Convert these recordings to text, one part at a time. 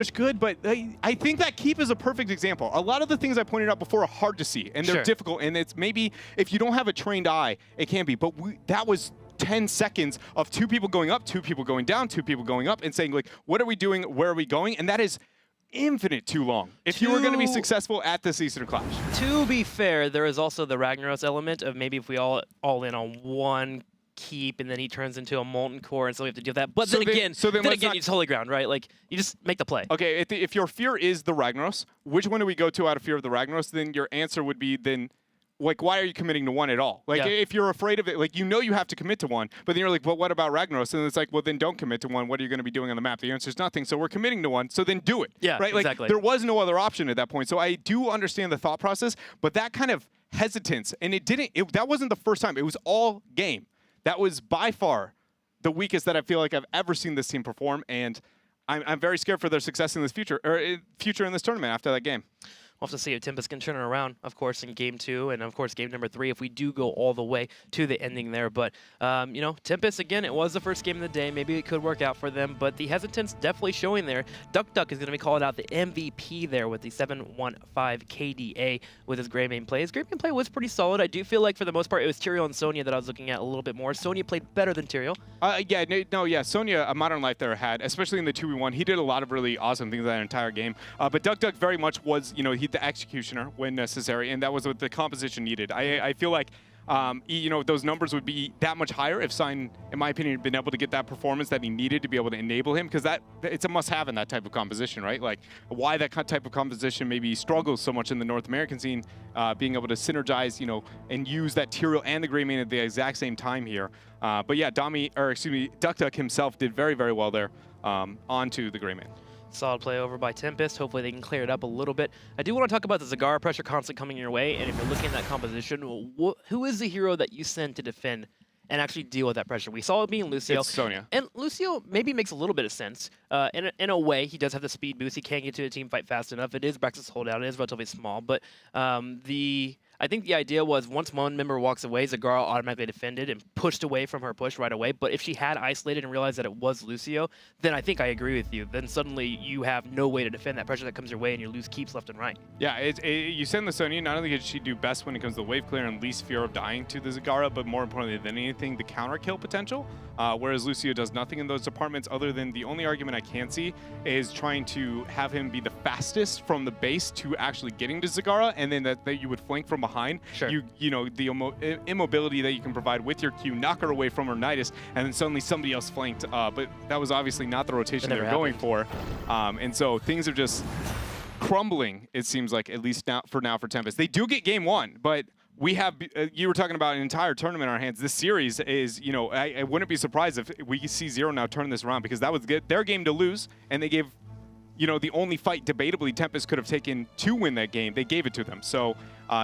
good, but I think that keep is a perfect example. A lot of the things I pointed out before are hard to see, and they're difficult, and it's maybe if you don't have a trained eye, it can be. But that was 10 seconds of 2 people going up, 2 people going down, 2 people going up, and saying, like, what are we doing? Where are we going? And that is infinite too long if you were going to be successful at this Eastern Clash. To be fair, there is also the Ragnaros element of maybe if we all in on one keep and then he turns into a molten core and so we have to deal with that. But then again, it's holy ground, right? Like, you just make the play. Okay, if your fear is the Ragnaros, which one do we go to out of fear of the Ragnaros? Then your answer would be like, why are you committing to one at all? Like, if you're afraid of it, like, you know you have to commit to one, but then you're like, well, what about Ragnaros? And it's like, well, then don't commit to one. What are you going to be doing on the map? The answer is nothing, so we're committing to one, so then do it. Yeah, right? exactly. Like, there was no other option at that point, so I do understand the thought process, but that kind of hesitance, and that wasn't the first time. It was all game. That was by far the weakest that I feel like I've ever seen this team perform, and I'm very scared for their success in this future in this tournament after that game. We'll have to see if Tempest can turn it around, of course, in Game 2, and of course, Game number 3, if we do go all the way to the ending there. But, you know, Tempest, again, it was the first game of the day. Maybe it could work out for them, but the hesitance definitely showing there. Duck Duck is going to be called out the MVP there with the 715 KDA with his Greymane play. His Greymane play was pretty solid. I do feel like, for the most part, it was Tyrael and Sonya that I was looking at a little bit more. Sonya played better than Tyrael. Sonya, a Modern Life there had, especially in the 2v1, he did a lot of really awesome things that entire game. But Duck Duck very much was, you know, the executioner when necessary, and that was what the composition needed. I feel like, you know, those numbers would be that much higher if Sign, in my opinion, had been able to get that performance that he needed to be able to enable him, because it's a must-have in that type of composition, right? Like, why that type of composition maybe struggles so much in the North American scene, being able to synergize, you know, and use that Tyrael and the Greymane at the exact same time here. But yeah, Duck Duck himself did very, very well there onto the Greymane. Solid play over by Tempest. Hopefully they can clear it up a little bit. I do want to talk about the Zagara pressure constantly coming your way, and if you're looking at that composition, who is the hero that you send to defend and actually deal with that pressure? We saw it being Lucio. It's Sonya. And Lucio maybe makes a little bit of sense. In a way, he does have the speed boost. He can get to a team fight fast enough. It is Brex's holdout. It is relatively small, but I think the idea was once one member walks away, Zagara automatically defended and pushed away from her push right away. But if she had isolated and realized that it was Lucio, then I think I agree with you. Then suddenly you have no way to defend that pressure that comes your way, and you lose keeps left and right. Yeah, you send the Sonya. Not only did she do best when it comes to wave clear and least fear of dying to the Zagara, but more importantly than anything, the counter kill potential. Whereas Lucio does nothing in those departments, other than the only argument I can see is trying to have him be the fastest from the base to actually getting to Zagara, and then that you would flank from behind. Sure. You know, the immobility that you can provide with your Q, knock her away from her Nidus, and then suddenly somebody else flanked. But that was obviously not the rotation they were going for. And so things are just crumbling, it seems like, at least for Tempest. They do get game 1, but we have, you were talking about an entire tournament in our hands. This series is, you know, I wouldn't be surprised if we see Zero now turn this around, because that was their game to lose, and they gave, you know, the only fight debatably Tempest could have taken to win that game. They gave it to them. So,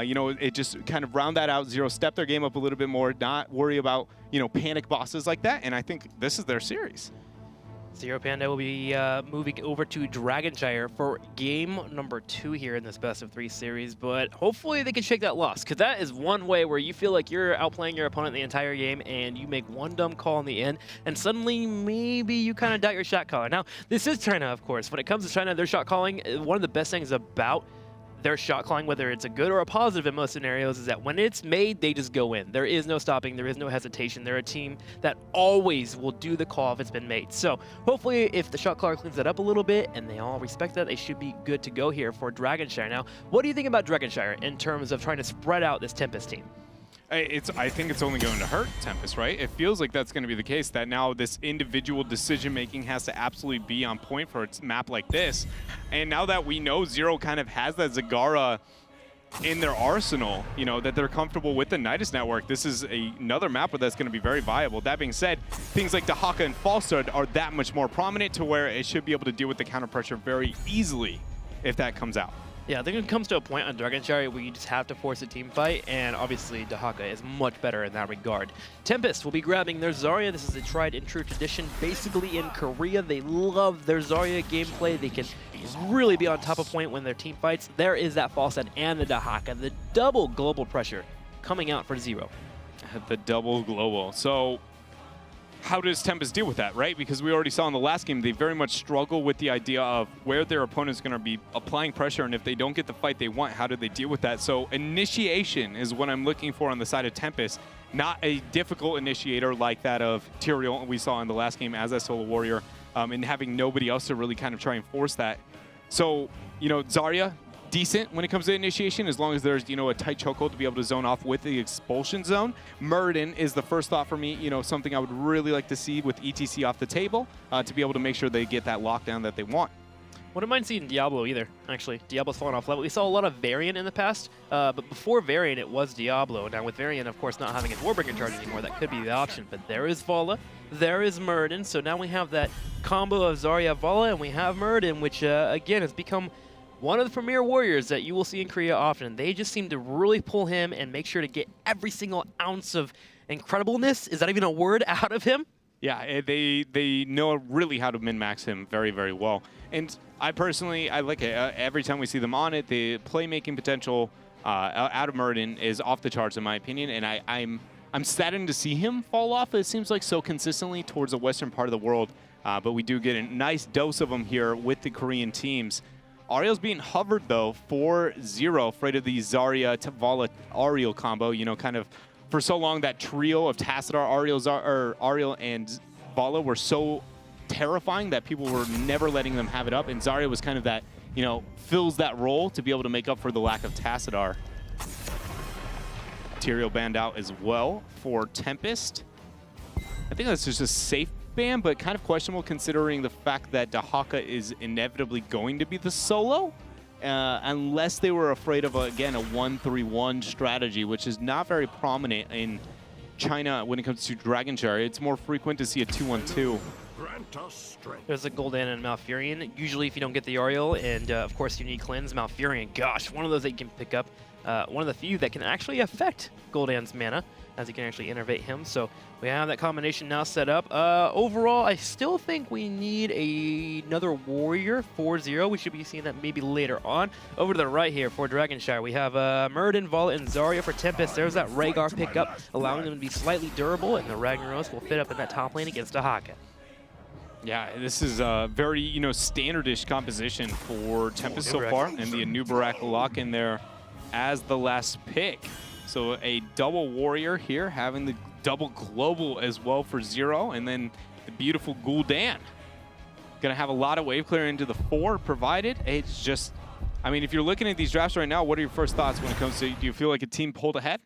you know, it just kind of round that out. Zero step their game up a little bit more, not worry about, you know, panic bosses like that. And I think this is their series. Zero Panda will be moving over to Dragonshire for game number 2 here in this best-of-3 series, but hopefully they can shake that loss, because that is one way where you feel like you're outplaying your opponent the entire game and you make one dumb call in the end, and suddenly maybe you kind of doubt your shot caller. Now, this is China, of course. When it comes to China, their shot calling, one of the best things about their shot calling, whether it's a good or a positive in most scenarios, is that when it's made, they just go in. There is no stopping. There is no hesitation. They're a team that always will do the call if it's been made. So hopefully if the shot caller cleans that up a little bit and they all respect that, they should be good to go here for Dragonshire. Now, what do you think about Dragonshire in terms of trying to spread out this Tempest team? I think it's only going to hurt Tempest, right? It feels like that's going to be the case, that now this individual decision-making has to absolutely be on point for its map like this. And now that we know Zero kind of has that Zagara in their arsenal, you know, that they're comfortable with the Nidus network, this is another map where that's going to be very viable. That being said, things like Dahaka and Falstad are that much more prominent to where it should be able to deal with the counter pressure very easily if that comes out. Yeah, I think it comes to a point on Dragonshire where you just have to force a team fight, and obviously Dahaka is much better in that regard. Tempest will be grabbing their Zarya. This is a tried and true tradition. Basically in Korea, they love their Zarya gameplay. They can really be on top of point when their team fights. There is that Falstad and the Dahaka, the double global pressure coming out for Zero. The double global. So how does Tempest deal with that, right? Because we already saw in the last game, they very much struggle with the idea of where their opponent's going to be applying pressure, and if they don't get the fight they want, how do they deal with that? So initiation is what I'm looking for on the side of Tempest, not a difficult initiator like that of Tyrael we saw in the last game as a solo warrior, and having nobody else to really kind of try and force that. So, you know, Zarya, decent when it comes to initiation, as long as there's, you know, a tight chokehold to be able to zone off with the expulsion zone. Muradin is the first thought for me, you know, something I would really like to see with ETC off the table to be able to make sure they get that lockdown that they want. Wouldn't mind seeing Diablo either, actually. Diablo's fallen off level. We saw a lot of Variant in the past, but before Variant, it was Diablo. Now, with Variant, of course, not having his Warbringer charge anymore, that could be the option. But there is Vala, there is Muradin, so now we have that combo of Zarya, Vala, and we have Muradin, which, again, has become one of the premier warriors that you will see in Korea often. They just seem to really pull him and make sure to get every single ounce of incredibleness, is that even a word, out of him? Yeah, they know really how to min-max him very, very well. And I personally, I like it. Every time we see them on it, the playmaking potential out of Muradin is off the charts in my opinion, and I'm saddened to see him fall off, it seems like, so consistently towards the western part of the world. But we do get a nice dose of him here with the Korean teams. Ariel's being hovered, though, for Zero, afraid of the Zarya to Vala Ariel combo. You know, kind of for so long, that trio of Tassadar, Ariel, and Vala were so terrifying that people were never letting them have it up. And Zarya was kind of that, you know, fills that role to be able to make up for the lack of Tassadar. Tyrael banned out as well for Tempest. I think that's just a safe ban, but kind of questionable considering the fact that Dahaka is inevitably going to be the solo, unless they were afraid of, again, a 1-3-1 strategy, which is not very prominent in China when it comes to Dragon Shire. It's more frequent to see a 2-1-2. There's a Gul'dan and Malfurion. Usually if you don't get the Ariel, and of course you need Cleanse, Malfurion, gosh, one of those that you can pick up. One of the few that can actually affect Gul'dan's mana, as you can actually innervate him. So we have that combination now set up. Overall, I still think we need another warrior for Zero. We should be seeing that maybe later on. Over to the right here for Dragon Shire, we have Muradin, Vala, and Zarya for Tempest. There's that Rhaegar pickup, allowing them to be slightly durable, and the Ragnaros will fit up in that top lane against Dahaka. Yeah, this is a very, you know, standardish composition for Tempest so far, and the Anubarak lock in there as the last pick. So a double warrior here, having the double global as well for Zero, and then the beautiful Gul'dan. Gonna have a lot of wave clear into the 4 provided. It's just, I mean, if you're looking at these drafts right now, what are your first thoughts when it comes to, do you feel like a team pulled ahead?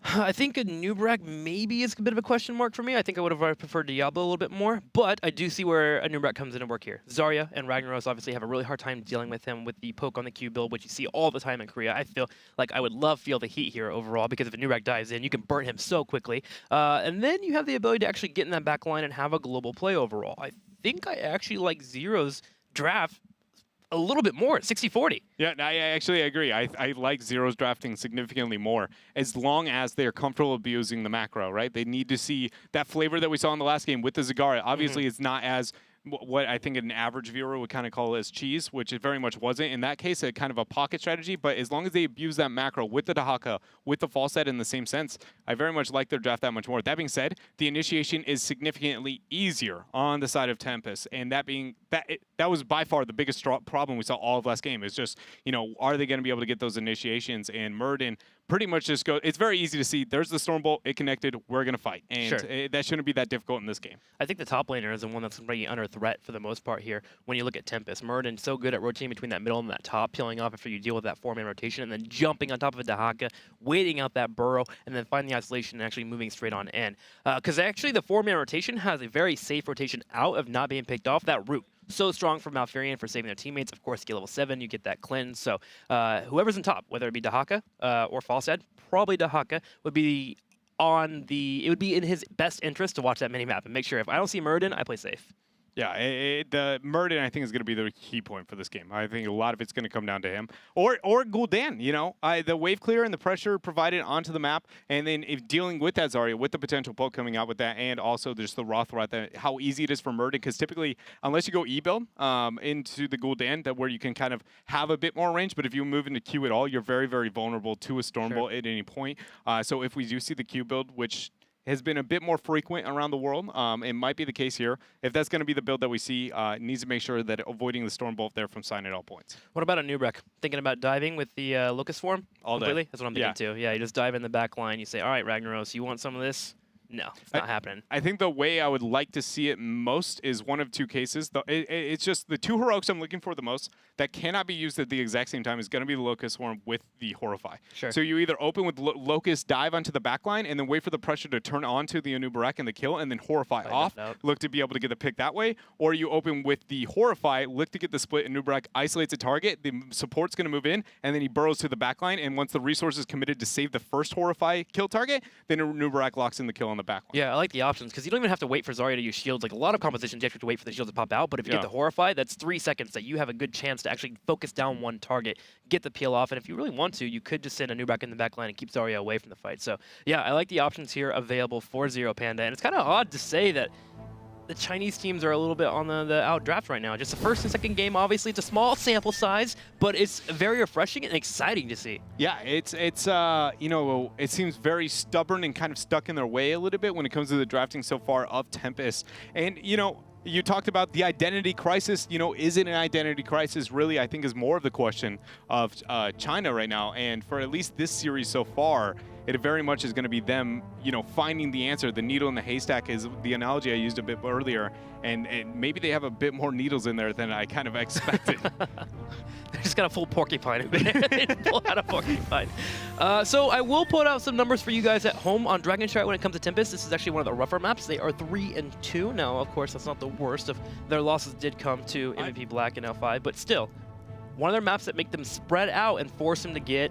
I think a Anubarak maybe is a bit of a question mark for me. I think I would have preferred Diablo a little bit more, but I do see where a Anubarak comes in and work here. Zarya and Ragnaros obviously have a really hard time dealing with him with the poke on the Q build, which you see all the time in Korea. I feel like I would feel the heat here overall, because if Anubarak dives in, you can burn him so quickly. And then you have the ability to actually get in that back line and have a global play overall. I think I actually like Zero's draft a little bit more, 60-40. Yeah, I actually agree. I like Zero's drafting significantly more, as long as they're comfortable abusing the macro, right? They need to see that flavor that we saw in the last game with the Zagara. Obviously, it's not as what I think an average viewer would kind of call as cheese, which it very much wasn't. In that case, a kind of a pocket strategy, but as long as they abuse that macro with the Dahaka, with the fall set in the same sense, I very much like their draft that much more. That being said, the initiation is significantly easier on the side of Tempest, and that was by far the biggest problem we saw all of last game. Is just, you know, are they going to be able to get those initiations? And Muradin pretty much just go. It's very easy to see. There's the Stormbolt. It connected. We're going to fight. And sure, that shouldn't be that difficult in this game. I think the top laner is the one that's really under threat for the most part here when you look at Tempest. Muradin's so good at rotating between that middle and that top, peeling off after you deal with that 4-man rotation, and then jumping on top of a Dahaka, waiting out that burrow, and then finding the isolation and actually moving straight on in. Because actually the 4-man rotation has a very safe rotation out of not being picked off. That root so strong for Malfurion for saving their teammates. Of course, get level 7, you get that cleanse. So whoever's in top, whether it be Dahaka or Falstad, probably Dahaka would be it would be in his best interest to watch that mini-map and make sure if I don't see Muradin, I play safe. Yeah, the Muradin, I think, is going to be the key point for this game. I think a lot of it's going to come down to him. Or Gul'dan, you know. The wave clear and the pressure provided onto the map, and then if dealing with that Zarya, with the potential poke coming out with that, and also just the raw threat, how easy it is for Muradin, because typically, unless you go E-build into the Gul'dan, where you can kind of have a bit more range, but if you move into Q at all, you're very, very vulnerable to a Stormbolt at any point. So if we do see the Q build, which has been a bit more frequent around the world. It might be the case here. If that's going to be the build that we see, it needs to make sure that avoiding the Stormbolt there from sign at all points. What about a Nubrek? Thinking about diving with the Locust Form? All day. Completely? That's what I'm thinking too. Yeah, you just dive in the back line. You say, all right, Ragnaros, you want some of this? No, it's not happening. I think the way I would like to see it most is one of two cases. It's just the two heroics I'm looking for the most that cannot be used at the exact same time is going to be the Locust Swarm with the Horrify. Sure. So you either open with Locust, dive onto the backline, and then wait for the pressure to turn onto the Anubarak and the kill, and then Horrify off, look to be able to get the pick that way, or you open with the Horrify, look to get the split, Anubarak isolates a target, the support's going to move in, and then he burrows to the backline, and once the resource is committed to save the first Horrify kill target, then Anubarak locks in the kill on the backline. Yeah, I like the options, because you don't even have to wait for Zarya to use shields. Like a lot of compositions, you have to wait for the shields to pop out, but if you get the Horrify, that's 3 seconds that you have a good chance to actually focus down one target, get the peel off, and if you really want to, you could just send Anubarak in the back line and keep Zarya away from the fight. So yeah, I like the options here available for Zero Panda, and it's kind of odd to say that the Chinese teams are a little bit on the outdraft right now. Just the first and second game, obviously, it's a small sample size, but it's very refreshing and exciting to see. Yeah, it's you know, it seems very stubborn and kind of stuck in their way a little bit when it comes to the drafting so far of Tempest. And, you know, you talked about the identity crisis. You know, is it an identity crisis? Really, I think is more of the question of China right now. And for at least this series so far, it very much is going to be them, you know, finding the answer. The needle in the haystack is the analogy I used a bit earlier, and maybe they have a bit more needles in there than I kind of expected. They just got a full porcupine in there. They pull out a porcupine. So I will put out some numbers for you guys at home on Dragon Shire when it comes to Tempest. This is actually one of the rougher maps. They are 3-2. Now, of course, that's not the worst of their losses did come to MVP Black and L5, but still, one of their maps that make them spread out and force them to get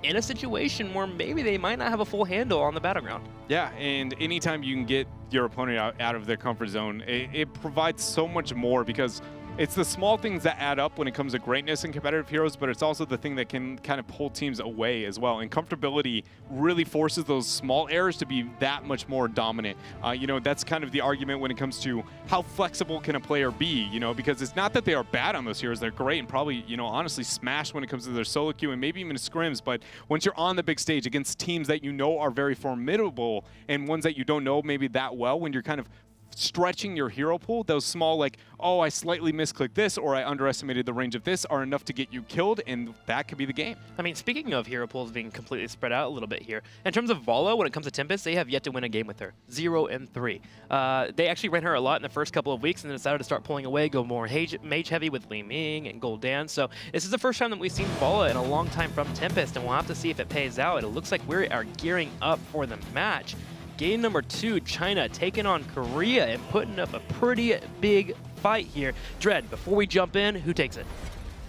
in a situation where maybe they might not have a full handle on the battleground. Yeah, and anytime you can get your opponent out of their comfort zone, it provides so much more, because it's the small things that add up when it comes to greatness in competitive heroes, but it's also the thing that can kind of pull teams away as well. And comfortability really forces those small errors to be that much more dominant. You know, that's kind of the argument when it comes to how flexible can a player be, you know, because it's not that they are bad on those heroes. They're great and probably, you know, honestly smashed when it comes to their solo queue and maybe even scrims. But once you're on the big stage against teams that you know are very formidable and ones that you don't know maybe that well, when you're kind of stretching your hero pool, those small, like, oh, I slightly misclicked this or I underestimated the range of this, are enough to get you killed, and that could be the game. I mean, speaking of hero pools being completely spread out a little bit here, in terms of Valla, when it comes to Tempest, they have yet to win a game with her. 0-3. They actually ran her a lot in the first couple of weeks and then decided to start pulling away, go more mage heavy with Li Ming and Gul'dan. So this is the first time that we've seen Valla in a long time from Tempest, and we'll have to see if it pays out. It looks like we are gearing up for the match. Game number 2, China taking on Korea and putting up a pretty big fight here. Dread, before we jump in, who takes it?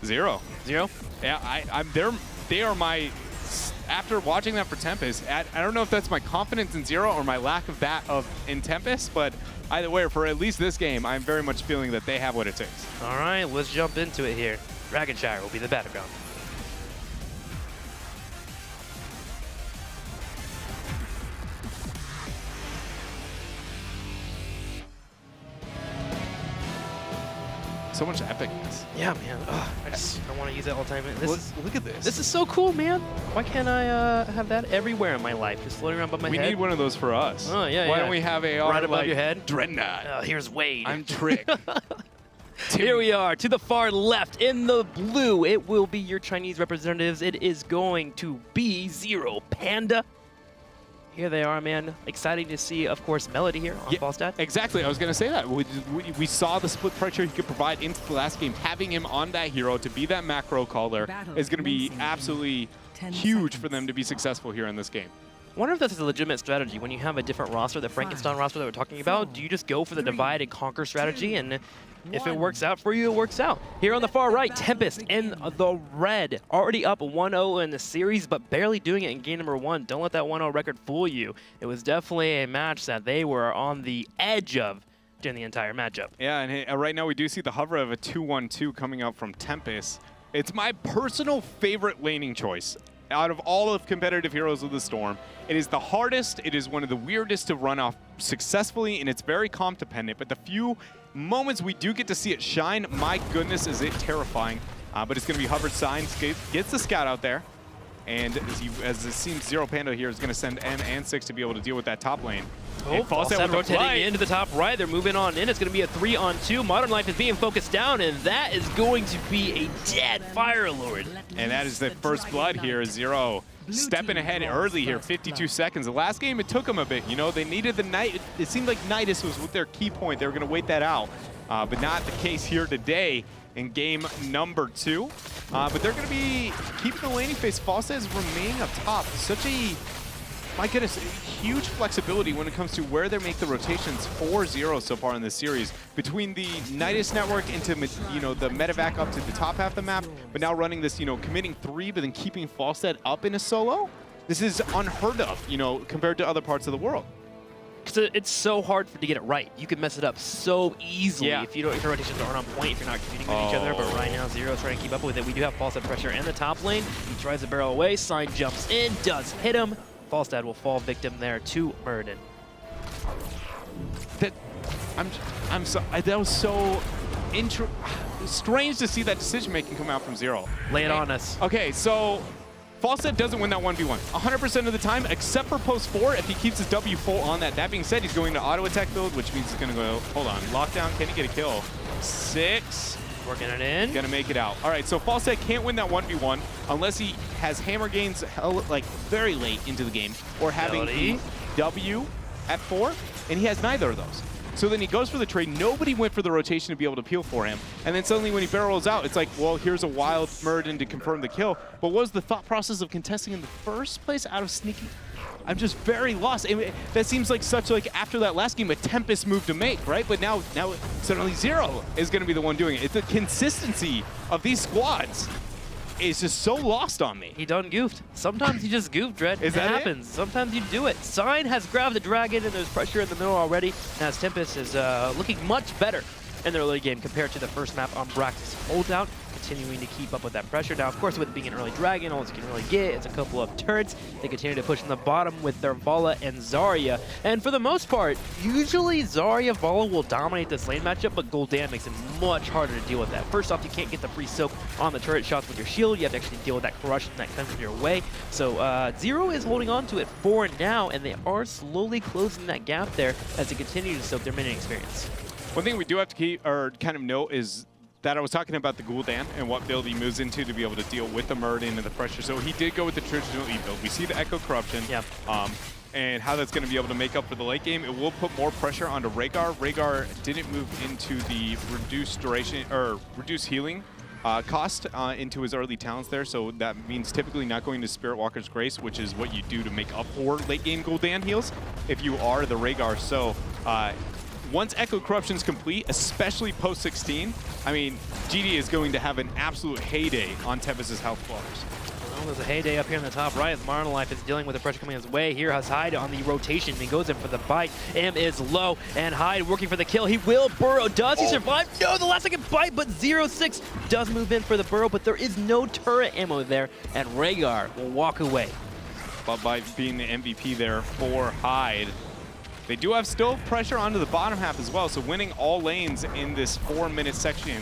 Zero. Zero? Yeah, they are my, after watching that for Tempest, I don't know if that's my confidence in Zero or my lack of that in Tempest, but either way, for at least this game, I'm very much feeling that they have what it takes. All right, let's jump into it here. Dragon Shire will be the battleground. So much epicness. Yeah, man. Ugh, I want to use it all the time. Look at this. This is so cool, man. Why can't I have that everywhere in my life, just floating around above my head? We need one of those for us. Oh, yeah, Why don't we have a right above your head? Dreadnought. Here's Wade. I'm Trick. Here we are, to the far left in the blue. It will be your Chinese representatives. It is going to be Zero Panda. Here they are, man. Exciting to see, of course, Melody here on Falstad. Exactly. I was going to say that. We saw the split pressure he could provide into the last game. Having him on that hero to be that macro caller is going to be absolutely huge for them to be successful here in this game. I wonder if that's a legitimate strategy. When you have a different roster, the Frankenstein roster that we're talking about, do you just go for the divide and conquer strategy? And if it works out for you, it works out. Here on the far right, Tempest in the red. Already up 1-0 in the series, but barely doing it in game number 1. Don't let that 1-0 record fool you. It was definitely a match that they were on the edge of during the entire matchup. Yeah, and right now we do see the hover of a 2-1-2 coming out from Tempest. It's my personal favorite laning choice. Out of all of competitive Heroes of the Storm, it is the hardest, it is one of the weirdest to run off successfully, and it's very comp dependent, but the few moments we do get to see it shine, my goodness, is it terrifying. But it's going to be hovered signs, gets the scout out there, and as it seems Zero Panda here is going to send M and 6 to be able to deal with that top lane. Oh, Falstad rotating into the top right. They're moving on in. It's going to be a 3-on-2. Modern Life is being focused down, and that is going to be a dead Fire Lord. And that is the first blood here. Zero stepping ahead early here, 52 seconds. The last game, it took them a bit. You know, they needed the Night. It seemed like Nidus was with their key point. They were going to wait that out, but not the case here today in game number 2. But they're going to be keeping the laning phase. Falstad is remaining up top. Such a, my goodness, huge flexibility when it comes to where they make the rotations for Zero so far in this series. Between the Nidus network into, you know, the medevac up to the top half of the map, but now running this, you know, committing 3, but then keeping Falstad up in a solo. This is unheard of, you know, compared to other parts of the world. Because it's so hard to get it right. You can mess it up so easily if your rotations aren't on point, if you're not competing with each other. But right now, Zero's trying to keep up with it. We do have Falstad pressure in the top lane. He tries to barrel away. Sign jumps in, does hit him. Falstad will fall victim there to Muradin. That was so strange to see that decision making come out from Zero. Lay it on us. Okay, so Falstad doesn't win that 1v1 100% of the time, except for post 4 if he keeps his W full on that. That being said, he's going to auto attack build, which means he's going to go, hold on, lockdown. Can he get a kill? 6. Working it in. Gonna make it out. All right, so Falstad can't win that 1v1 unless he has hammer gains like very late into the game, or having the W at 4, and he has neither of those. So then he goes for the trade. Nobody went for the rotation to be able to peel for him. And then suddenly when he barrels out, it's like, well, here's a wild Muradin to confirm the kill. But what was the thought process of contesting in the first place out of sneaky? I'm just very lost. That seems like such like after that last game, a Tempest move to make, right? But now suddenly Zero is going to be the one doing it. It's the consistency of these squads is just so lost on me. He done goofed. Sometimes you just goof, Dread. Is that happens. Sometimes you do it. Sign has grabbed the dragon, and there's pressure in the middle already. Now Tempest is looking much better in their early game compared to the first map on Brax's holdout, continuing to keep up with that pressure. Now, of course, with it being an early dragon, all you can really get is a couple of turrets. They continue to push in the bottom with their Vala and Zarya. And for the most part, usually Zarya, Vala will dominate this lane matchup, but Gul'dan makes it much harder to deal with that. First off, you can't get the free soak on the turret shots with your shield. You have to actually deal with that corruption that comes your way. So Zero is holding on to it for now, and they are slowly closing that gap there as they continue to soak their minion experience. One thing we do have to keep, or kind of note, is that I was talking about the Gul'dan and what build he moves into to be able to deal with the Muradin and the pressure. So he did go with the traditional E build. We see the Echo Corruption, and how that's going to be able to make up for the late game. It will put more pressure onto Rhaegar. Rhaegar didn't move into the reduced duration or reduced healing cost into his early talents there, so that means typically not going to Spirit Walker's Grace, which is what you do to make up for late game Gul'dan heals if you are the Rhaegar. So once Echo Corruption's complete, especially post 16, I mean, GD is going to have an absolute heyday on Tempest's health bars. Well, there's a heyday up here in the top right as Modern Life is dealing with the pressure coming his way. Here has Hyde on the rotation. He goes in for the bite. M is low, and Hyde working for the kill. He will burrow. Does he survive? No, the last second bite, but 0-6 does move in for the burrow, but there is no turret ammo there, and Rhaegar will walk away. But by being the MVP there for Hyde, they do have still pressure onto the bottom half as well, so winning all lanes in this 4-minute section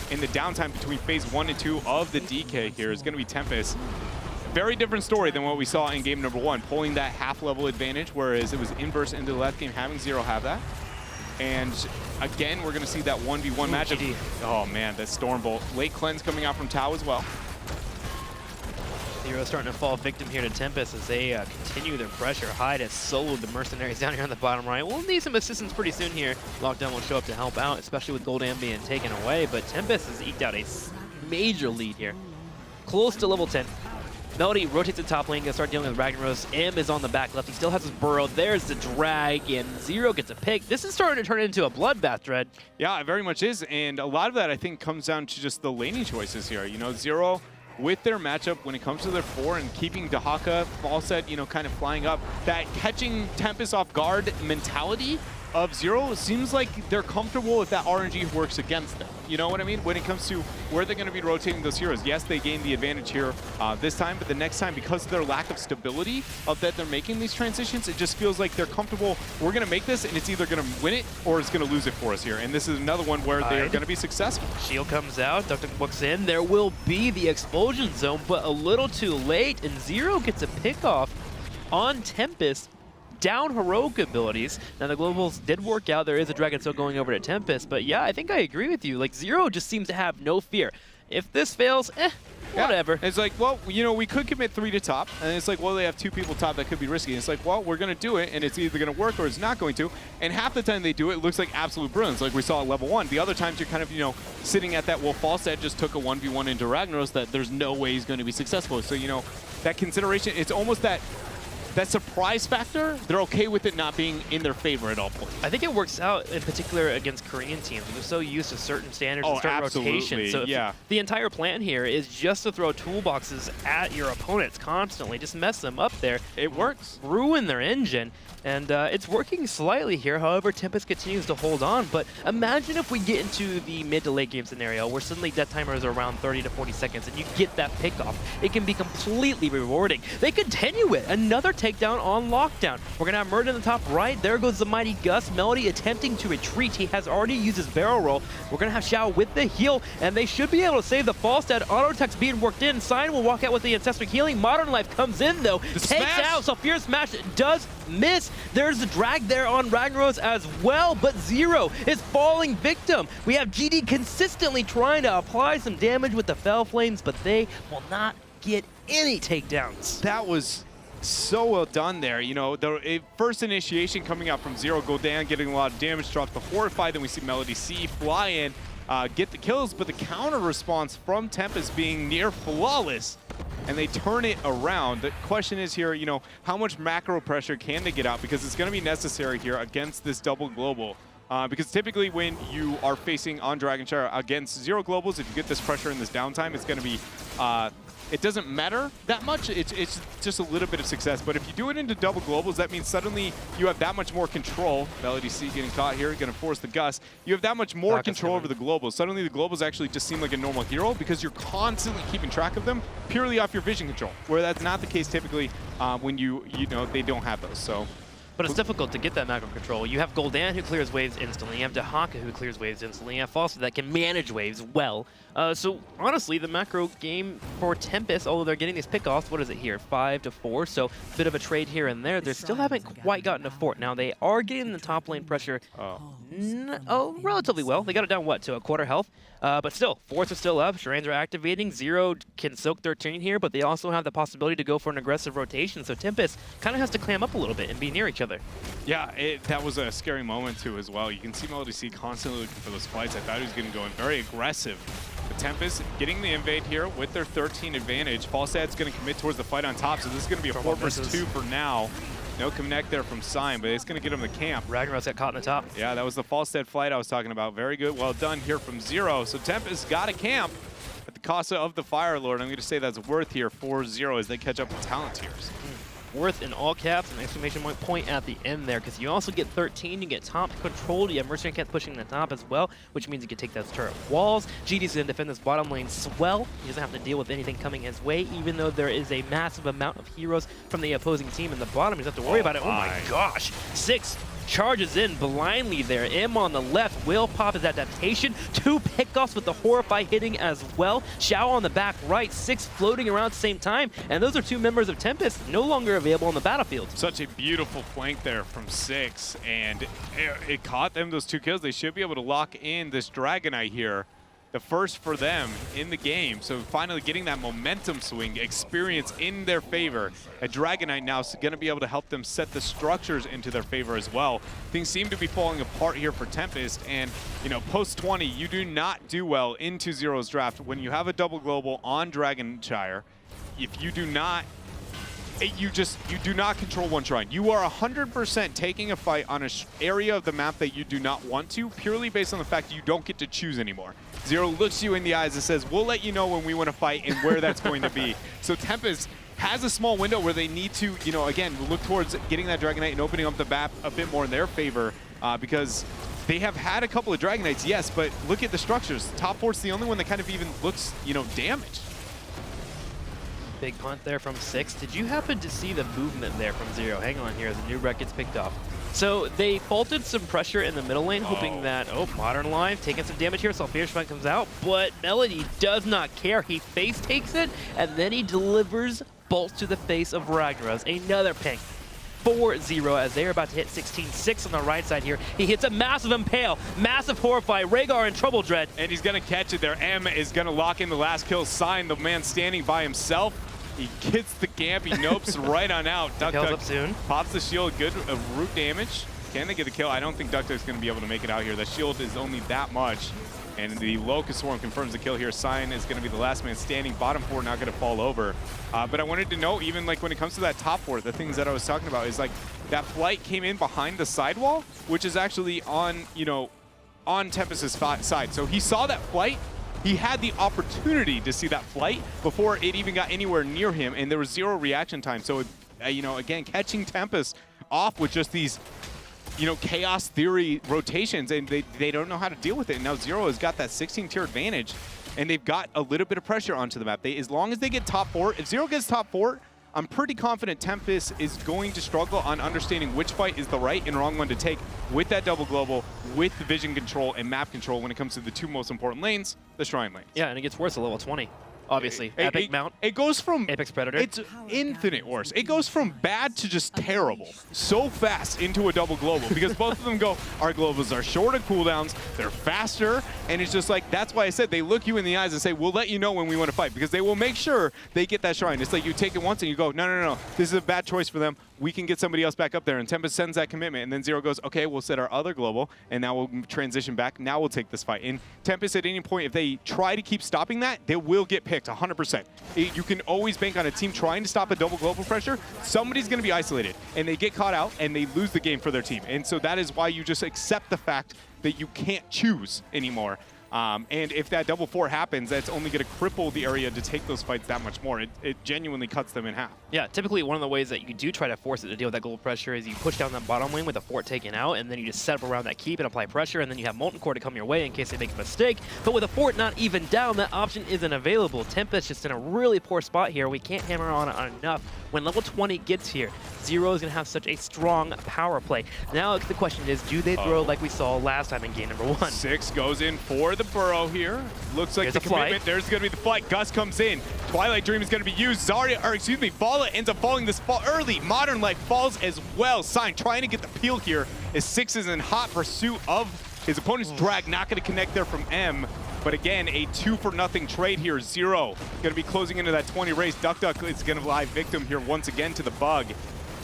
in the downtime between phase 1 and 2 of the DK here is going to be Tempest. Very different story than what we saw in game number 1, pulling that half-level advantage, whereas it was inverse into the last game, having Zero have that. And again, we're going to see that 1v1 matchup. GD. Oh man, that Stormbolt. Late cleanse coming out from Tau as well. Zero starting to fall victim here to Tempest as they continue their pressure. Hyde has soloed the mercenaries down here on the bottom right. We'll need some assistance pretty soon here. Lockdown will show up to help out, especially with Gul'dan being taken away, but Tempest has eked out a major lead here. Close to level 10. Melody rotates the top lane, gonna start dealing with Ragnaros. M is on the back left. He still has his burrow. There's the drag, and Zero gets a pick. This is starting to turn into a bloodbath, Dread. Yeah, it very much is, and a lot of that I think comes down to just the laning choices here. You know, Zero with their matchup when it comes to their 4 and keeping Dahaka, Falstad, you know, kind of flying up, that catching Tempest off guard mentality of Zero seems like they're comfortable if that RNG works against them. You know what I mean? When it comes to where they're going to be rotating those heroes. Yes, they gained the advantage here this time, but the next time, because of their lack of stability of that they're making these transitions, it just feels like they're comfortable. We're going to make this, and it's either going to win it or it's going to lose it for us here. And this is another one where they're going to be successful. Shield comes out, Dr. books in. There will be the explosion zone, but a little too late, and Zero gets a pick off on Tempest. down heroic abilities. Now the globals did work out. There is a Dragon still going over to Tempest, but yeah, I think I agree with you. Like Zero just seems to have no fear. If this fails, whatever. Yeah. It's like, well, you know, we could commit 3 to top, and it's like, well, they have 2 people top that could be risky. And it's like, well, we're going to do it, and it's either going to work or it's not going to. And half the time they do it, it looks like absolute brilliance, like we saw at level 1. The other times you're kind of, you know, sitting at that, well, Falstad just took a 1v1 into Ragnaros that there's no way he's going to be successful. So, you know, that consideration, it's almost that surprise factor, they're okay with it not being in their favor at all points. I think it works out in particular against Korean teams. They're so used to certain standards and certain rotations. So the entire plan here is just to throw toolboxes at your opponents constantly, just mess them up there. It works. Ruin their engine. And it's working slightly here. However, Tempest continues to hold on. But imagine if we get into the mid to late game scenario where suddenly death timers are around 30 to 40 seconds and you get that pickoff. It can be completely rewarding. They continue it. Another takedown on lockdown. We're going to have Murd in the top right. There goes the mighty Gus. Melody attempting to retreat. He has already used his barrel roll. We're going to have Xiao with the heal. And they should be able to save the Falstad. Auto attacks being worked in. Sign will walk out with the Ancestral Healing. Modern Life comes in though. Takes out. So Fierce Smash does miss. There's a drag there on Ragnaros as well, but Zero is falling victim. We have GD consistently trying to apply some damage with the Fell Flames, but they will not get any takedowns. That was so well done there. You know, the first initiation coming out from Zero, Gul'dan getting a lot of damage, drops the Horrify, then we see Melody C fly in, get the kills, but the counter response from Tempest being near flawless, and they turn it around. The question is here, you know, how much macro pressure can they get out? Because it's going to be necessary here against this double global. Because typically when you are facing on Dragonshire against Zero globals, if you get this pressure in this downtime, it's going to be, it doesn't matter that much. It's just a little bit of success. But if you do it into double globals, that means suddenly you have that much more control. Melody C getting caught here, going to force the Gus. You have that much more control over the globals. Suddenly the globals actually just seem like a normal hero because you're constantly keeping track of them purely off your vision control, where that's not the case typically when you know, they don't have those. So. But it's difficult to get that macro control. You have Gul'dan who clears waves instantly. You have Dehaka who clears waves instantly. You have Falstad that can manage waves well. So honestly, the macro game for Tempest, although they're getting these pickoffs, what is it here? 5 to 4. So a bit of a trade here and there. They still haven't quite gotten a fort. Now they are getting the top lane pressure relatively well. They got it down, what, to a quarter health? But still, forts are still up. Sharans are activating. Zero can soak 13 here, but they also have the possibility to go for an aggressive rotation. So Tempest kind of has to clam up a little bit and be near each other. Yeah, that was a scary moment too as well. You can see Melody C constantly looking for those fights. I thought he was going to go in very aggressive. But Tempest getting the invade here with their 13 advantage. Falstad's going to commit towards the fight on top, so this is going to be a 4 versus 2 for now. No connect there from Sign, but it's going to get him the camp. Ragnaros got caught in the top. Yeah, that was the Falstad flight I was talking about. Very good. Well done here from Zero. So Tempest got a camp at the cost of the Fire Lord. I'm going to say that's worth here for Zero as they catch up with talent tiers. Worth in all caps, an exclamation point at the end there, because you also get 13, you get top control, you have Mercenary Cat pushing the top as well, which means you can take those turret walls. GD's going to defend this bottom lane swell. He doesn't have to deal with anything coming his way, even though there is a massive amount of heroes from the opposing team in the bottom. He doesn't have to worry about it. Oh my gosh. 6 charges in blindly there. M on the left will pop his adaptation. 2 pickoffs with the Horrify hitting as well. Xiao on the back right. 6 floating around at the same time. And those are 2 members of Tempest no longer available on the battlefield. Such a beautiful flank there from 6. And it caught them those 2 kills. They should be able to lock in this Dragonite here. The first for them in the game. So finally getting that momentum swing experience in their favor. A Dragonite now is going to be able to help them set the structures into their favor as well. Things seem to be falling apart here for Tempest. And, you know, post 20, you do not do well into Zero's draft. When you have a double global on Dragonshire, if you do not you do not control one shrine. You are 100% taking a fight on an area of the map that you do not want to, purely based on the fact that you don't get to choose anymore. Zero looks you in the eyes and says, we'll let you know when we want to fight and where that's going to be. So Tempest has a small window where they need to, you know, again, look towards getting that Dragonite and opening up the map a bit more in their favor, because they have had a couple of Dragonites, yes, but look at the structures. Top fort's the only one that kind of even looks, you know, damaged. Big punt there from 6. Did you happen to see the movement there from Zero? Hang on here, the new wreck gets picked off. So they faulted some pressure in the middle lane, hoping that, Modern Life taking some damage here, so Fierce comes out, but Melody does not care. He face takes it, and then he delivers bolts to the face of Ragnaros. Another ping. for Zero as they're about to hit 16-6 on the right side here. He hits a massive Impale, massive Horrify, Rhaegar in trouble, Dread. And he's going to catch it there. M is going to lock in the last kill. Sign, the man standing by himself. He gets the Gamp, he nopes right on out. Duck up soon. Pops the shield, good root damage. Can they get the kill? I don't think Duck Duck's going to be able to make it out here. The shield is only that much. And the Locust Swarm confirms the kill here. Sign is going to be the last man standing. Bottom four not going to fall over. But I wanted to know, even like when it comes to that top four, the things that I was talking about is like that flight came in behind the sidewall, which is actually on, you know, on Tempest's side. So he saw that flight. He had the opportunity to see that flight before it even got anywhere near him, and there was 0 reaction time. So, you know, again, catching Tempest off with just these, you know, chaos theory rotations, and they don't know how to deal with it. And now Zero has got that 16-tier advantage, and they've got a little bit of pressure onto the map. As long as they get top 4, if Zero gets top 4, I'm pretty confident Tempest is going to struggle on understanding which fight is the right and wrong one to take with that double global, with the vision control and map control when it comes to the 2 most important lanes, the Shrine lanes. Yeah, and it gets worse at level 20. Obviously, Epic Mount. It goes from Apex Predator. It's infinite worse. It goes from bad to just terrible so fast into a double global because both of them go, our globals are shorter cooldowns, they're faster, and it's just like, that's why I said they look you in the eyes and say, we'll let you know when we want to fight, because they will make sure they get that shrine. It's like you take it once and you go, no, this is a bad choice for them. We can get somebody else back up there. And Tempest sends that commitment, and then Zero goes, okay, we'll set our other global, and now we'll transition back. Now we'll take this fight. And Tempest, at any point, if they try to keep stopping that, they will get picked 100%. You can always bank on a team trying to stop a double global pressure. Somebody's going to be isolated, and they get caught out, and they lose the game for their team. And so that is why you just accept the fact that you can't choose anymore. And if that double 4 happens, that's only going to cripple the area to take those fights that much more. It genuinely cuts them in half. Yeah, typically one of the ways that you do try to force it to deal with that global pressure is you push down that bottom lane with a fort taken out, and then you just set up around that keep and apply pressure, and then you have Molten Core to come your way in case they make a mistake. But with a fort not even down, that option isn't available. Tempest just in a really poor spot here. We can't hammer on it enough. When level 20 gets here, Zero is going to have such a strong power play. Now the question is, do they throw like we saw last time in game number 1? 6 goes in for the burrow here. Looks like the commitment. There's going to be the flight. Gus comes in. Twilight Dream is going to be used. Vala ends up falling this fall early. Modern Life falls as well. Sign trying to get the peel here as 6 is in hot pursuit of his opponent's drag. Not going to connect there from M. But again, a 2-for-0 trade here. Zero going to be closing into that 20 race. Duck is going to lie victim here once again to the bug.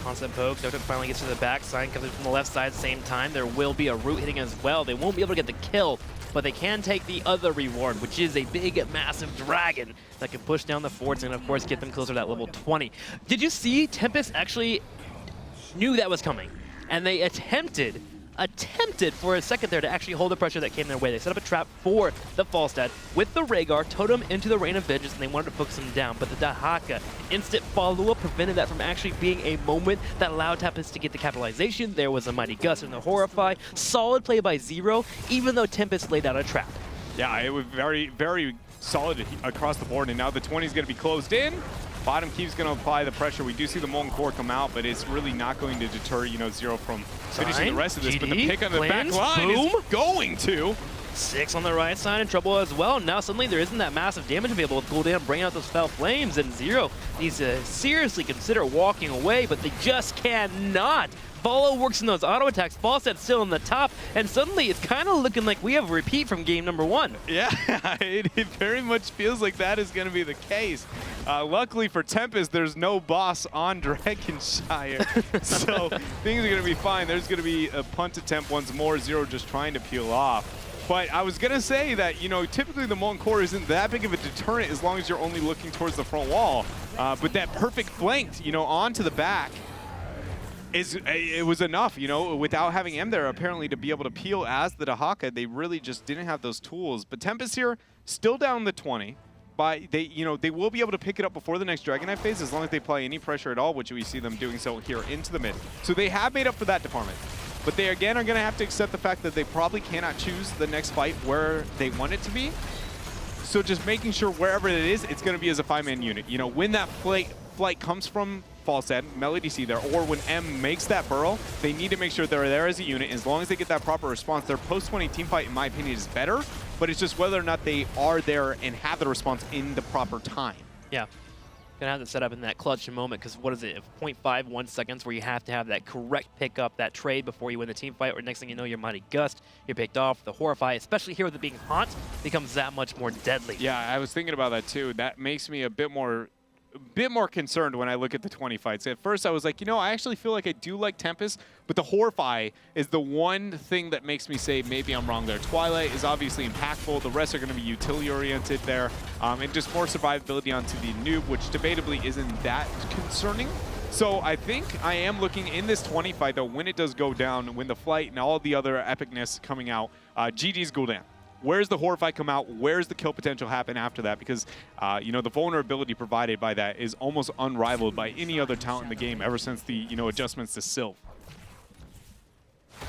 Constant poke. Duck finally gets to the back. Sign comes in from the left side at the same time. There will be a root hitting as well. They won't be able to get the kill, but they can take the other reward, which is a big, massive dragon that can push down the forts and, of course, get them closer to that level 20. Did you see Tempest actually knew that was coming, and they attempted for a second there to actually hold the pressure that came their way. They set up a trap for the Falstad with the Rhaegar, totem into the Rain of Vengeance, and they wanted to focus him down. But the Dahaka instant follow-up prevented that from actually being a moment that allowed Tempest to get the capitalization. There was a Mighty Gust and the Horrify. Solid play by Zero, even though Tempest laid out a trap. Yeah, it was very, very solid across the board, and now the 20 is going to be closed in. Bottom keeps going to apply the pressure. We do see the Molten Core come out, but it's really not going to deter, you know, Zero from finishing the rest of this. But the pick on the back line is going to. 6 on the right side in trouble as well. Now suddenly there isn't that massive damage available with Gul'dan bringing out those foul flames, and Zero needs to seriously consider walking away, but they just cannot. Follow works in those auto attacks. Falset's still in the top, and suddenly it's kind of looking like we have a repeat from game number 1. Yeah, it very much feels like that is going to be the case. Luckily for Tempest, there's no boss on Dragonshire, so things are going to be fine. There's going to be a punt attempt once more. Zero just trying to peel off. But I was going to say that, you know, typically the Molten Core isn't that big of a deterrent as long as you're only looking towards the front wall. But that perfect flanked, you know, onto the back, it was enough, you know, without having M there apparently to be able to peel as the Dahaka. They really just didn't have those tools. But Tempest here still down the 20. But they will be able to pick it up before the next Dragon Knight phase as long as they apply any pressure at all, which we see them doing so here into the mid. So they have made up for that department. But they again are going to have to accept the fact that they probably cannot choose the next fight where they want it to be. So just making sure wherever it is, it's going to be as a 5-man unit. You know, when that flight comes from Falstad, Melody C there, or when M makes that burrow, they need to make sure they're there as a unit. As long as they get that proper response, their post-20 team fight, in my opinion, is better, but it's just whether or not they are there and have the response in the proper time. Yeah. Gonna have to set up in that clutch moment because what is it? 0.51 seconds where you have to have that correct pickup, that trade before you win the team fight. Or next thing you know, you're Mighty Gust, you're picked off. The Horrify, especially here with it being hot, becomes that much more deadly. Yeah, I was thinking about that too. That makes me a bit more concerned when I look at the 20 fights. At first, I was like, you know, I actually feel like I do like Tempest, but the Horrify is the one thing that makes me say maybe I'm wrong there. Twilight is obviously impactful. The rest are going to be utility-oriented there, and just more survivability onto the noob, which debatably isn't that concerning. So I think I am looking in this 20 fight, though, when it does go down, when the flight and all the other epicness coming out, GG's go down. Where's the Horrify come out? Where's the kill potential happen after that? Because, you know, the vulnerability provided by that is almost unrivaled by any other talent in the game ever since the, you know, adjustments to Sylph.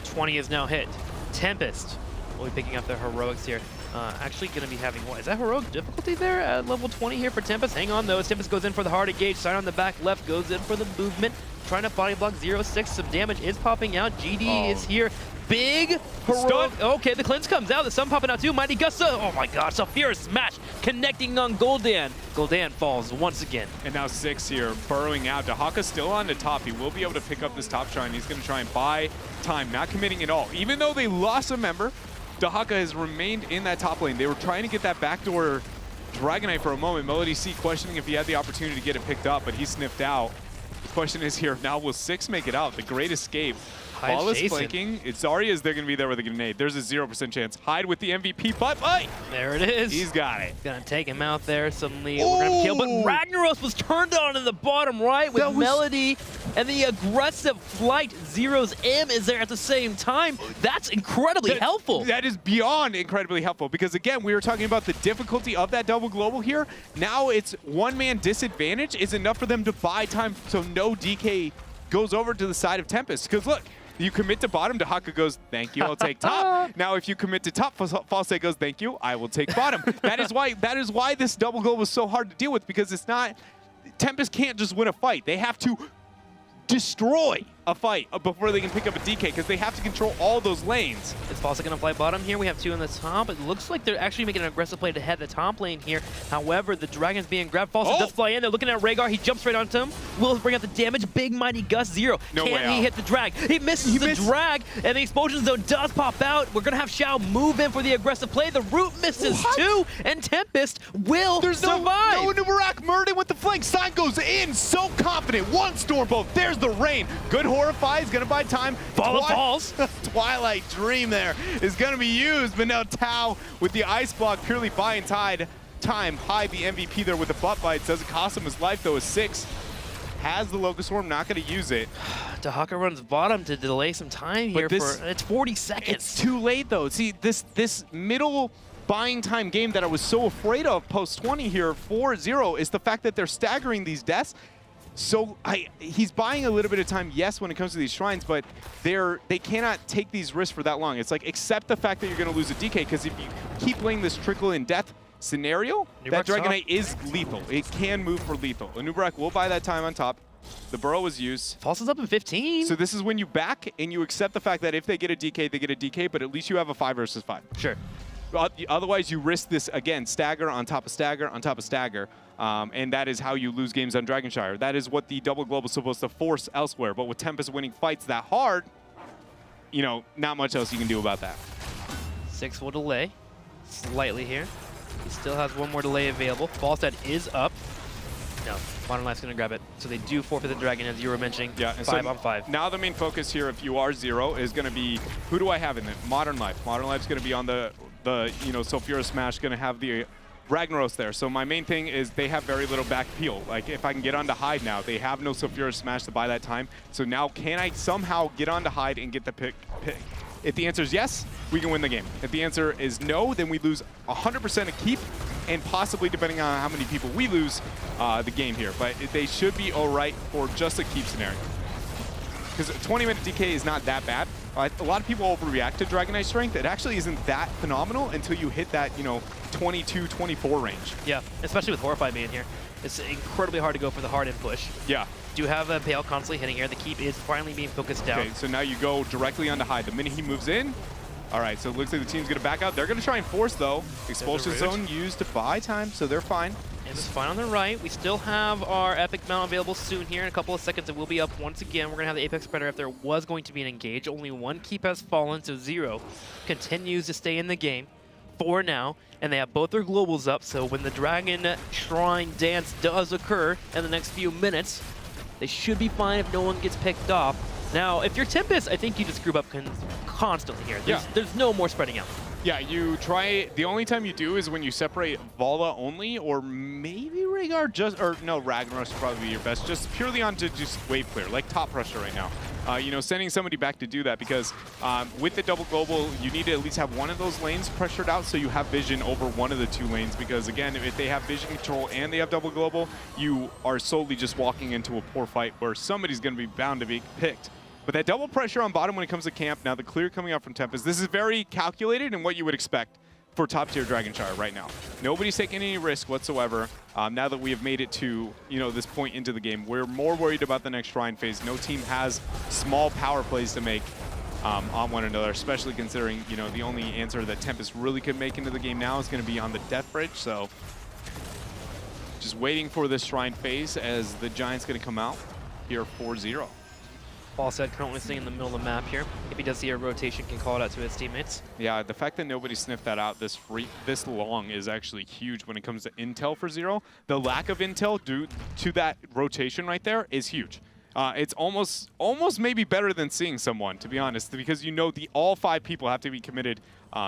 20 is now hit. Tempest will be picking up the heroics here. Actually going to be having, what, is that heroic difficulty there at level 20 here for Tempest? Hang on, though, as Tempest goes in for the hard engage. Sign on the back left goes in for the movement. Trying to body block 0-6. Some damage is popping out. GD is here. Big heroic. Okay, the cleanse comes out. The sun popping out too. Mighty Gust. Oh my gosh, a fierce smash connecting on Gul'dan. Gul'dan falls once again. And now 6 here, burrowing out. Dahaka still on the top. He will be able to pick up this top shrine. He's going to try and buy time, not committing at all. Even though they lost a member, Dahaka has remained in that top lane. They were trying to get that backdoor Dragonite for a moment. Melody C questioning if he had the opportunity to get it picked up, but he sniffed out. The question is here, now will 6 make it out? The great escape. Ball is flanking. It's Zarya's they're going to be there with a grenade. There's a 0% chance. Hyde with the MVP, but there it is. He's got it. Gonna take him out there. Suddenly we're gonna kill, but Ragnaros was turned on in the bottom right with Melody and the aggressive flight. Zero's M is there at the same time. That's incredibly helpful. That is beyond incredibly helpful because again, we were talking about the difficulty of that double global here. Now it's one-man disadvantage is enough for them to buy time so no DK goes over to the side of Tempest. Because look, you commit to bottom, Dahaka goes, thank you, I'll take top. Now if you commit to top, False goes, thank you, I will take bottom. That is why this double goal was so hard to deal with, because it's not, Tempest can't just win a fight. They have to destroy a fight before they can pick up a DK, because they have to control all those lanes. Is Falsa going to play bottom here? We have 2 in the top. It looks like they're actually making an aggressive play to head the top lane here. However, the Dragon's being grabbed. Falsa does fly in. They're looking at Rhaegar. He jumps right onto him. Will bring out the damage. Big Mighty Gust. Zero. No way Can he hit the drag? He misses the drag, and the explosion zone does pop out. We're going to have Shao move in for the aggressive play. The root misses too, and Tempest will survive. No Nubarak. Murden with the flank. Sign goes in. So confident. One storm bolt. There's the rain. Good Horrify is going to buy time. Falls. Twilight Dream there is going to be used, but now Tau with the ice block purely buying time. Hyde, the MVP there with the butt bites. Doesn't cost him his life though. A 6 has the Locust Swarm, not going to use it. Dahaka runs bottom to delay some time here. It's 40 seconds. It's too late though. See, this middle buying time game that I was so afraid of post 20 here, 4-0, is the fact that they're staggering these deaths. So he's buying a little bit of time, yes, when it comes to these shrines, but they cannot take these risks for that long. It's like, accept the fact that you're going to lose a DK, because if you keep playing this trickle in death scenario, that Dragonite is lethal. It can move for lethal. Nubarak will buy that time on top. The burrow was used. False is up in 15. So this is when you back and you accept the fact that if they get a DK, they get a DK, but at least you have a 5 versus 5. Sure. Otherwise, you risk this, again, stagger on top of stagger on top of stagger. And that is how you lose games on Dragonshire. That is what the double global is supposed to force elsewhere. But with Tempest winning fights that hard, you know, not much else you can do about that. 6 will delay slightly here. He still has 1 more delay available. Falstad is up. No, Modern Life's going to grab it. So they do forfeit the Dragon, as you were mentioning. Yeah, 5 on 5. Now the main focus here, if you are Zero, is going to be, who do I have in it? Modern Life. Modern Life's going to be on the you know, Sulfura Smash, going to have the Ragnaros there. So my main thing is they have very little back peel. Like, if I can get onto Hyde now, they have no Sulfura Smash to buy that time. So now can I somehow get onto Hyde and get the pick? If the answer is yes, we can win the game. If the answer is no, then we lose 100% a keep, and possibly, depending on how many people we lose, the game here. But they should be all right for just a keep scenario. Because 20-minute DK is not that bad. A lot of people overreact to Dragonite strength. It actually isn't that phenomenal until you hit that, you know, 22-24 range. Yeah, especially with Horrify being here. It's incredibly hard to go for the hard-in push. Yeah. Do have a Pale constantly hitting here. The keep is finally being focused down. Okay, so now you go directly onto Hyde. The minute he moves in, all right, so it looks like the team's going to back out. They're going to try and force, though. Expulsion zone used to buy time, so they're fine. And it's fine on the right. We still have our Epic Mount available soon here. In a couple of seconds, it will be up once again. We're going to have the Apex Predator if there was going to be an engage. Only one keep has fallen, so Zero continues to stay in the game for now. And they have both their globals up, so when the Dragon Shrine dance does occur in the next few minutes, they should be fine if no one gets picked off. Now, if you're Tempest, I think you just group up constantly here. There's no more spreading out. Yeah, you try. The only time you do is when you separate Vala only, or maybe Rhaegar or no, Ragnaros would probably be your best, just purely onto just wave clear, like top pressure right now. You know, sending somebody back to do that because with the double global, you need to at least have one of those lanes pressured out so you have vision over one of the two lanes because, again, if they have vision control and they have double global, you are solely just walking into a poor fight where somebody's going to be bound to be picked. But that double pressure on bottom when it comes to camp, now the clear coming out from Tempest, this is very calculated and what you would expect for top-tier Dragonshire right now. Nobody's taking any risk whatsoever. Now that we have made it to, you know, this point into the game, we're more worried about the next Shrine phase. No team has small power plays to make on one another, especially considering, you know, the only answer that Tempest really could make into the game now is going to be on the Death Bridge. So just waiting for this Shrine phase as the Giant's going to come out here 4-0. Falstad currently sitting in the middle of the map here. If he does see a rotation, can call it out to his teammates. Yeah, the fact that nobody sniffed that out this long is actually huge when it comes to intel for Zero. The lack of intel due to that rotation right there is huge. It's almost maybe better than seeing someone, to be honest, because you know all 5 people have to be committed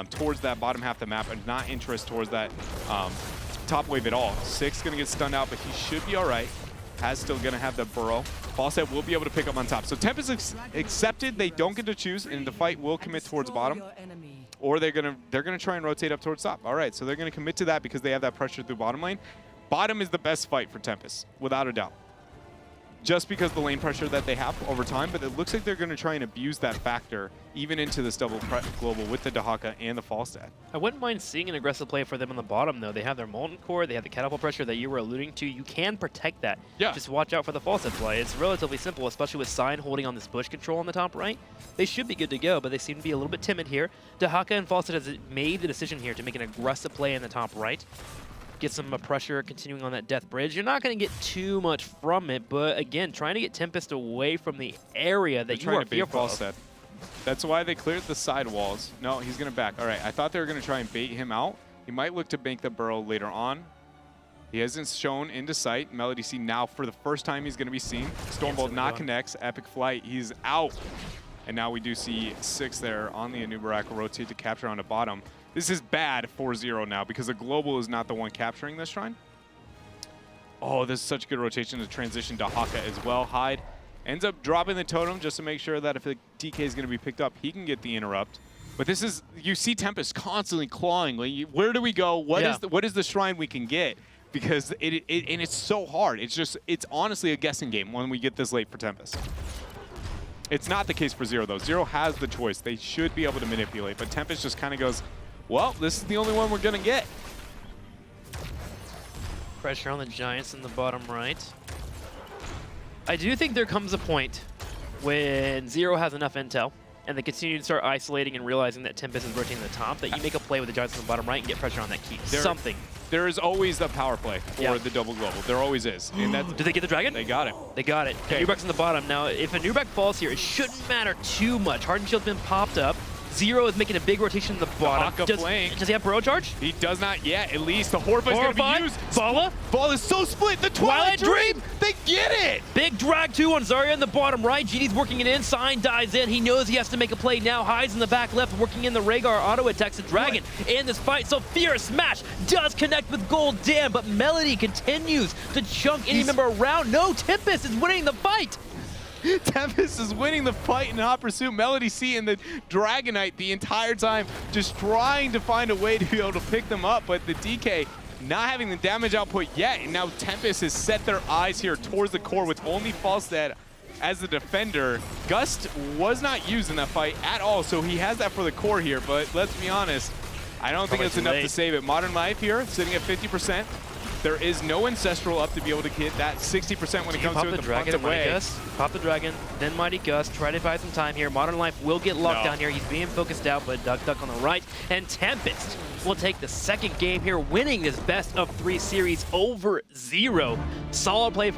towards that bottom half of the map and not interest towards that top wave at all. Six going to get stunned out, but he should be all right. Has still going to have the burrow. Falstad will be able to pick up on top. So Tempest accepted they don't get to choose, and the fight will commit towards bottom, or they're gonna try and rotate up towards top. All right, so they're gonna commit to that because they have that pressure through bottom lane. Bottom is the best fight for Tempest, without a doubt. Just because the lane pressure that they have over time, but it looks like they're going to try and abuse that factor even into this double global with the Dahaka and the Falstad. I wouldn't mind seeing an aggressive play for them on the bottom, though. They have their Molten Core, they have the catapult pressure that you were alluding to. You can protect that. Yeah. Just watch out for the Falstad play. It's relatively simple, especially with Sign holding on this bush control on the top right. They should be good to go, but they seem to be a little bit timid here. Dahaka and Falstad has made the decision here to make an aggressive play in the top right. Get some pressure continuing on that Death Bridge. You're not going to get too much from it, but again, trying to get Tempest away from the area that you are fearful of. That's why they cleared the side walls. No, he's going to back. All right, I thought they were going to try and bait him out. He might look to bank the burrow later on. He hasn't shown into sight. Melody C now for the first time he's going to be seen. Stormbolt not connects. Epic Flight, he's out. And now we do see Six there on the Anubarak rotate to capture on the bottom. This is bad 4-0 now because the global is not the one capturing this shrine. Oh, this is such good rotation to transition to Haka as well. Hyde ends up dropping the totem just to make sure that if the DK is going to be picked up, he can get the interrupt. But this is, you see Tempest constantly clawing. Like, where do we go? What is the shrine we can get? Because and it's so hard. It's honestly a guessing game when we get this late for Tempest. It's not the case for Zero, though. Zero has the choice. They should be able to manipulate, but Tempest just kind of goes, well, this is the only one we're going to get. Pressure on the Giants in the bottom right. I do think there comes a point when Zero has enough intel and they continue to start isolating and realizing that Tempest is rotating the top, that you make a play with the Giants on the bottom right and get pressure on that keep. Something. There is always the power play for the double global. There always is. And that's, did they get the dragon? They got it. They got it. Okay. Nubrak's on the bottom. Now, if a Nubrak falls here, it shouldn't matter too much. Hardened Shield's been popped up. Zero is making a big rotation in the bottom. Does he have burrow charge? He does not yet, at least. The Horfah is going to be used. Vala? Vala is so split. The Twilight Dream! They get it! Big drag 2 on Zarya in the bottom right. GD's working it in. Sign dies in. He knows he has to make a play now. Hides in the back left, working in the Rhaegar. Auto attacks the Dragon in this fight. So Fierce Smash does connect with Gold Dam, but Melody continues to chunk any member around. No, Tempest is winning the fight. Tempest is winning the fight in hot pursuit. Melody C and the Dragonite the entire time just trying to find a way to be able to pick them up, but the DK not having the damage output yet, and now Tempest has set their eyes here towards the core with only Falstad as the defender. Gust was not used in that fight at all, so he has that for the core here, but let's be honest, I don't think it's enough to save it. Modern Life here, sitting at 50%. There is no Ancestral up to be able to get that 60% when it comes to the dragon away. Pop the dragon, then Mighty Gust. Try to buy some time here. Modern Life will get locked down here. He's being focused out, but Duck on the right. And Tempest will take the second game here, winning this best of 3 series over Zero. Solid play.